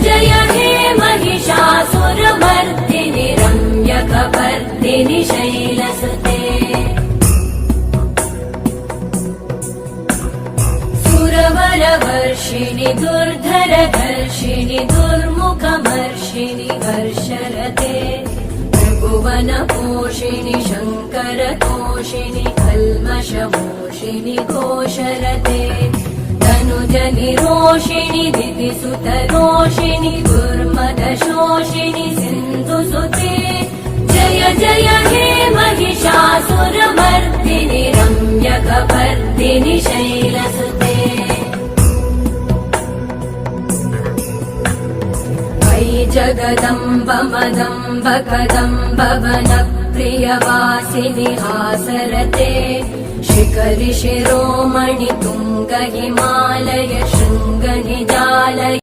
जय हे महिषासुरमर्दिनि रम्यकपर्दिनि शैलसुते सुरवरवर्षिणि दुर्धरधर्षिणि दुर्मुखमर्षिणि वर्षरते त्रिभुवनपोषिणि शङ्करतोषिणि कल्मषमोषिणि घोषरते तनुजनिरोषिणि दितिसुतरोषिणि दुर्मदशोषिणि सिन्धुसुते जय जय हे महिषासुरमर्दिनि रम्यकपर्दिनि शैलसुते जगदम्ब मदम्ब कदम्ब वनप्रियवासिनि हासरते शिखरि शिरोमणि तुङ्ग हिमालय शृङ्ग निजालय